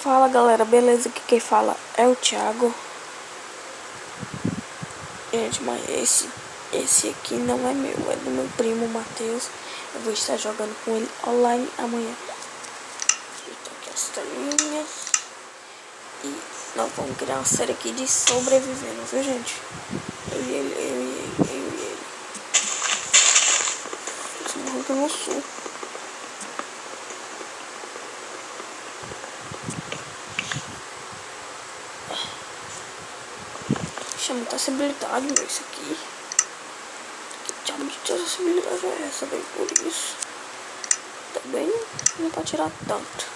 Fala galera, beleza? Aqui quem fala é o Thiago. Gente, mas esse aqui não é meu, é do meu primo Matheus. Eu vou estar jogando com ele online amanhã. Então aqui as telinhas. E nós vamos criar uma série aqui de sobrevivendo, viu gente? Eu e ele. Esse morro que eu não sou. Chama muita acessibilidade, meu, isso aqui. Que diabo de acessibilidade é essa, bem por isso. Também não pode tirar tanto.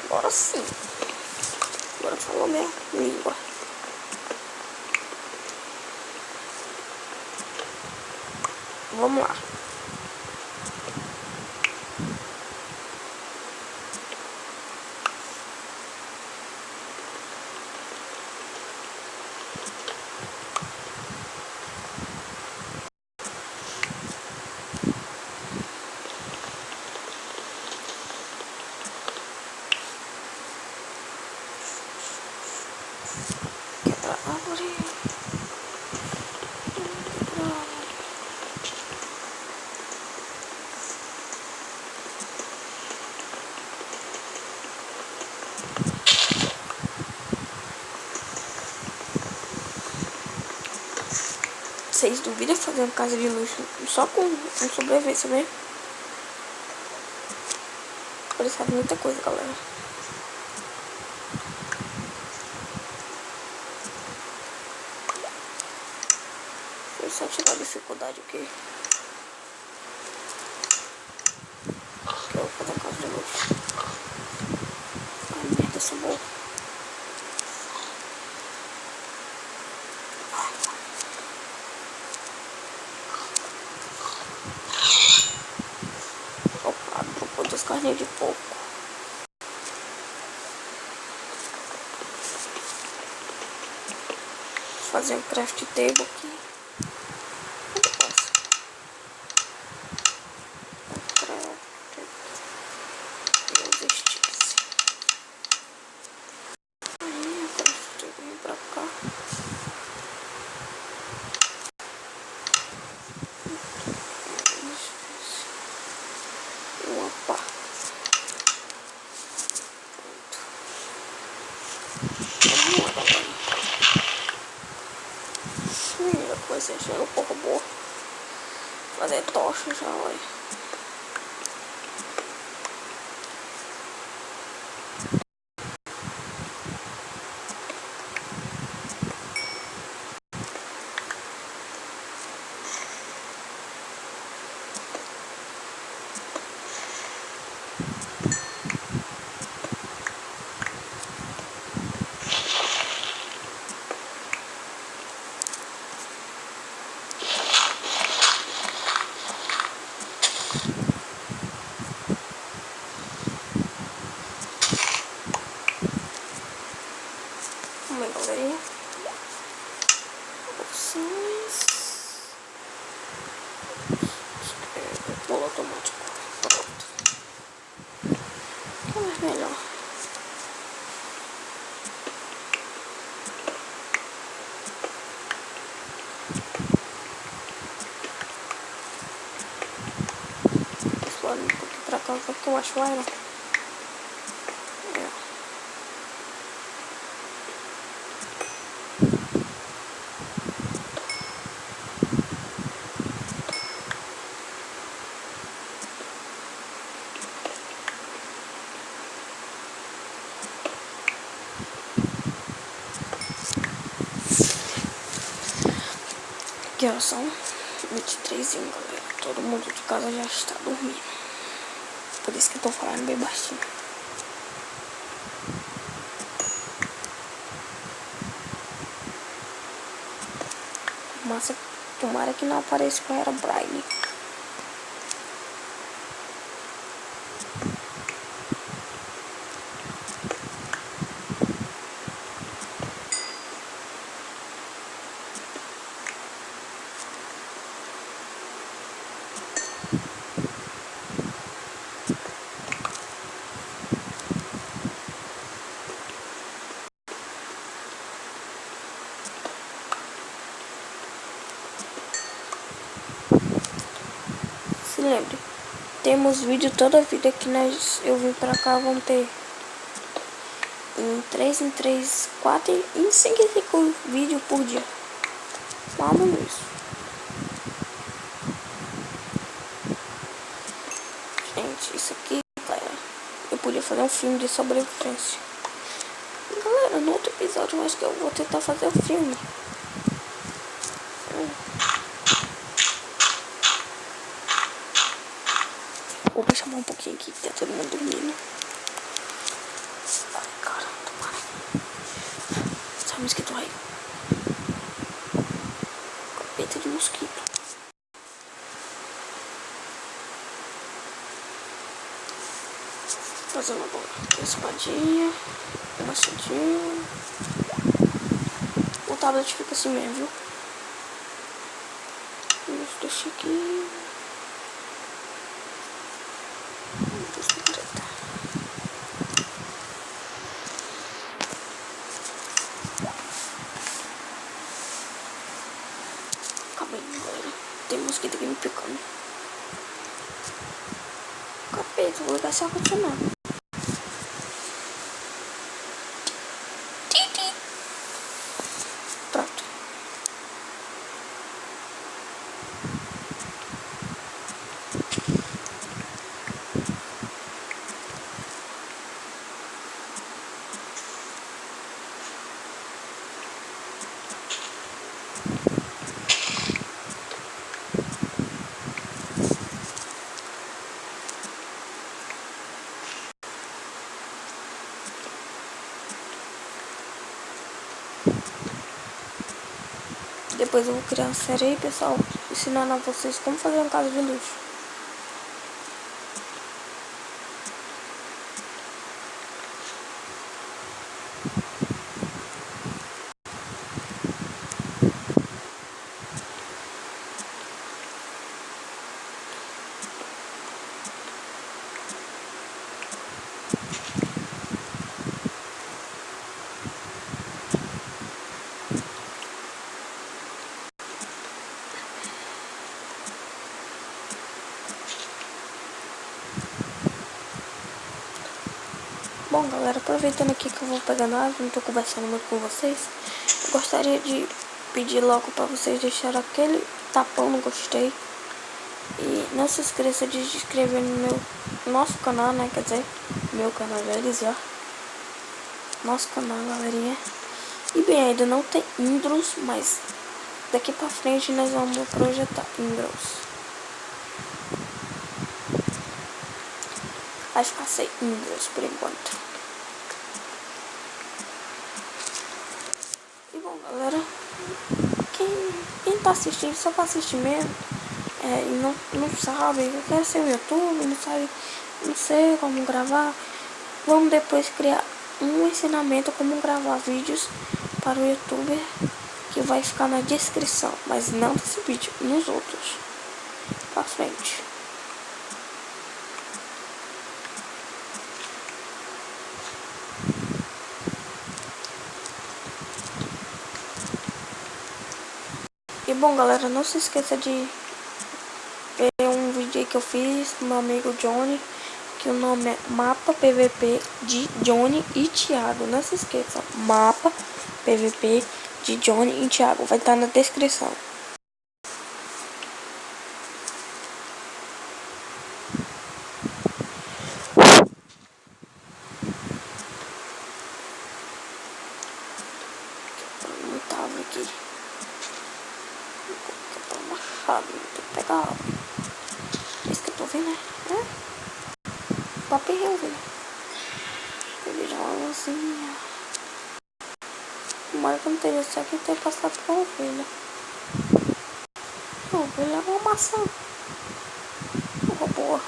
Agora sim. Agora falou minha língua. Vamos lá. Quebra a árvore. Vocês duvidam fazer uma casa de luxo só com sobrevivência, né? Pode saber muita coisa, galera. Deixa eu só tirar a dificuldade aqui. Que eu vou fazer uma casa de luxo. Ai, merda, essa boa. Opa, vou pôr as carninhas de porco. Fazer um craft table aqui. Pra cá. Opa. Vamos lá, galera. Primeira coisa, chega um pouco boa. Fazer tocha já, olha. Vamos aí, galerinha. Opções. Pula automático. Pronto. O que é mais melhor? Explore um pouquinho pra cá, porque eu acho iron. Aqui ó, são 23 galera. Todo mundo de casa já está dormindo. Por isso que eu tô falando bem baixinho. Massa, tomara que não apareça com a Herobrine. temos vídeo toda a vida que eu vim pra cá, vão ter em 3 em 3, 4 em 5 em 5 vídeos por dia. Vamos isso. Gente, isso aqui, galera, eu podia fazer um filme de sobrevivência. Galera, no outro episódio eu acho que eu vou tentar fazer um filme. Vou chamar um pouquinho aqui, que tá todo mundo dormindo. Ai, caramba, tomara. Sai o mosquito aí. Capeta de mosquito. Fazer uma boa espadinha, um machadinho. O tablet fica assim mesmo, viu? Deixa aqui. Acabei, galera. Tem mosquito aqui me picando. Capeta, vou ligar esse ar-condicionado. Pronto. Depois eu vou criar uma série aí, pessoal, ensinando a vocês como fazer uma casa de luxo. Bom, galera, aproveitando aqui que eu vou pegar nada, não tô conversando muito com vocês, eu gostaria de pedir logo pra vocês deixarem aquele tapão no gostei. E não se esqueça de se inscrever no nosso canal, né? Quer dizer, meu canal deles, ó. Nosso canal, galerinha. E bem, ainda não tem intros, mas daqui pra frente nós vamos projetar intros. Vai ficar sem intros por enquanto. E bom, galera, quem tá assistindo só pra assistir mesmo, e não sabe, eu quero ser o YouTube, não sei como gravar, vamos depois criar um ensinamento como gravar vídeos para o YouTuber, que vai ficar na descrição, mas não desse vídeo, nos outros, pra frente. E bom, galera, não se esqueça de ver um vídeo aí que eu fiz com meu amigo Johnny, que o nome é Mapa PVP de Johnny e Thiago. Não se esqueça, Mapa PVP de Johnny e Thiago, vai estar na descrição. Não tava aqui. Vou colocar machado, tem que pegar água. Isso que eu tô vendo, né? Papo resolver. Peguei já uma luzinha. Tomara que eu não tenha isso aqui, tem que passar pra ovelha. A ovelha é uma maçã. Uma boa.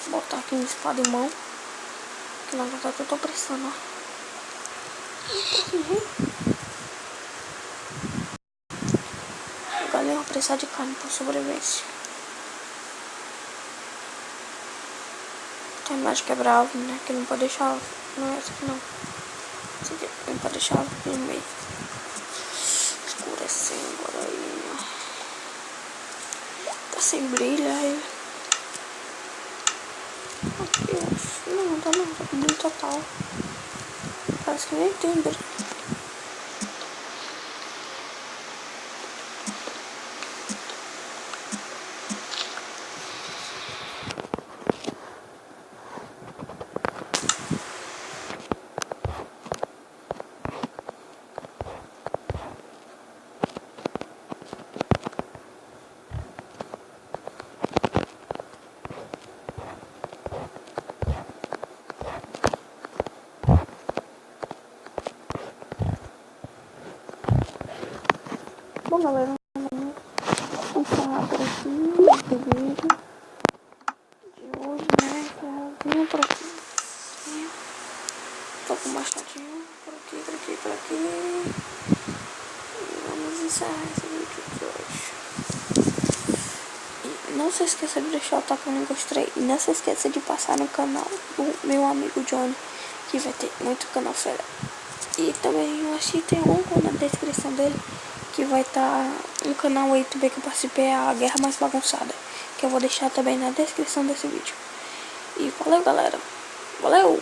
Vou botar aqui uma espada em mão. Que na verdade eu tô precisando, ó. O galinho vai precisar de carne para sobrevivência. Tem mais quebrar árvore, né? Que não pode deixar. Não é essa aqui não. Essa aqui não pode deixar no meio. Escurecendo agora aí. Tá sem brilho aí. Aqui, eu acho. Não, tá não. Tá com brilho total. Parece que nem tem brilho. Bom, galera, vamos encerrar por aqui esse vídeo de hoje, né? Encerrarzinho por aqui. Tô com machadinho por aqui, por aqui. E vamos encerrar esse vídeo de hoje. E não se esqueça de deixar o toque no gostei. E não se esqueça de passar no canal do meu amigo Johnny, que vai ter muito canal fera. E também eu acho que tem um na descrição dele, que vai estar um canal YouTube que eu participei, a Guerra Mais Bagunçada, que eu vou deixar também na descrição desse vídeo. E valeu, galera. Valeu!